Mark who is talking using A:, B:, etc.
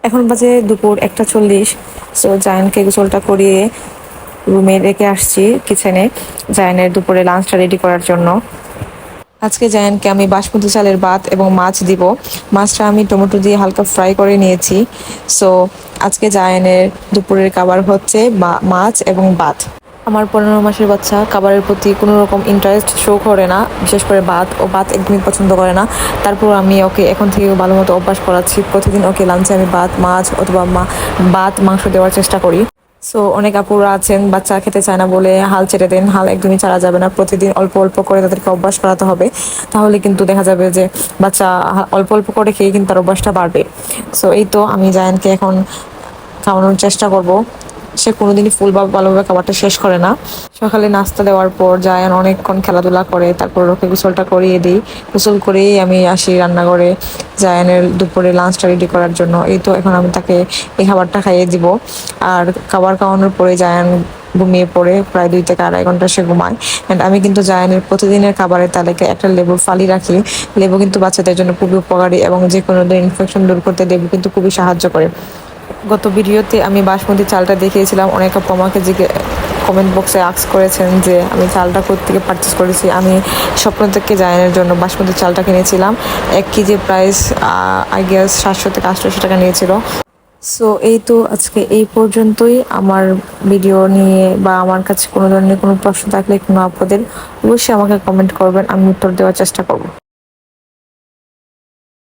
A: এখন বাজে দুপুর 1:40। সো জায়ানকে গোসলটা করিয়ে রুমে রেখে আসছি কিচেনে জায়ানের দুপুরে লাঞ্চটা রেডি করার জন্য। আজকে জায়ানকে আমি বাসমতি চালের ভাত এবং মাছ দিব। মাছটা আমি টমেটো দিয়ে হালকা ফ্রাই করে নিয়েছি। সো আজকে জায়ানের দুপুরের খাবার হচ্ছে মাছ এবং ভাত। আমার 15 মাসের বাচ্চা খাবারের প্রতি কোনো রকম ইন্টারেস্ট শো করে না, বিশেষ করে ভাত একদমই পছন্দ করে না। তারপর আমি ওকে এখন থেকে ভালো মতো অভ্যাস করাচ্ছি। প্রতিদিন ওকে লাঞ্চে আমি ভাত, মাছ অথবা ভাত, মাংস দেওয়ার চেষ্টা করি। সো অনেক আপুরা আছেন বাচ্চা খেতে চায় না বলে হাল ছেড়ে দেন। হাল একদমই ছাড়া যাবে না, প্রতিদিন অল্প অল্প করে তাদেরকে অভ্যাস করাতে হবে। তাহলে কিন্তু দেখা যাবে যে বাচ্চা অল্প অল্প করে খেয়ে কিন্তু তার অভ্যাসটা বাড়বে। সো এই তো আমি জায়ানকে এখন খাওয়ানোর চেষ্টা করব। সে কোনোদিনই ফুল বা ভালোভাবে খাবারটা শেষ করে না। সকালে নাস্তা দেওয়ার পর জায়ান অনেকক্ষণ খেলাধুলা করে, তারপর ওকে গোসলটা করিয়ে দিই। গোসল করেই আমি আসি রান্নাঘরে জায়ানের দুপুরে লাঞ্চটা রেডি করার জন্য। এই তো এখন আমি তাকে এই খাবারটা খাইয়ে দিব। আর খাবার খাওয়ানোর পরে জায়ান ঘুমিয়ে পড়ে, প্রায় 2 থেকে 2.5 ঘন্টা সে ঘুমায়। অ্যান্ড আমি কিন্তু জায়ানের প্রতিদিনের খাবারের তালিকায় একটা লেবুর ফালি রাখি। লেবু কিন্তু বাচ্চাদের জন্য খুবই উপকারী এবং যে কোনো ইনফেকশন দূর করতে লেবু কিন্তু খুবই সাহায্য করে। গত ভিডিওতে আমি বাসমতি চালটা দেখিয়েছিলাম। অনেক আপু আমাকে কমেন্ট বক্সে আস্ক করেছেন যে আমি চালটা কোত্থেকে পারচেস করেছি। আমি স্বপ্ন থেকে জায়ানের জন্য বাসমতি চালটা কিনেছিলাম। 1 কেজি প্রাইস আই গেস 700 থেকে 800 টাকা নিয়েছিল। সো এই তো আজকে এই পর্যন্তই। আমার ভিডিও নিয়ে বা আমার কাছে কোনো ধরনের কোনো প্রশ্ন থাকলে, কোনো আপনাদের, অবশ্যই আমাকে কমেন্ট করবেন, আমি উত্তর দেওয়ার চেষ্টা করব।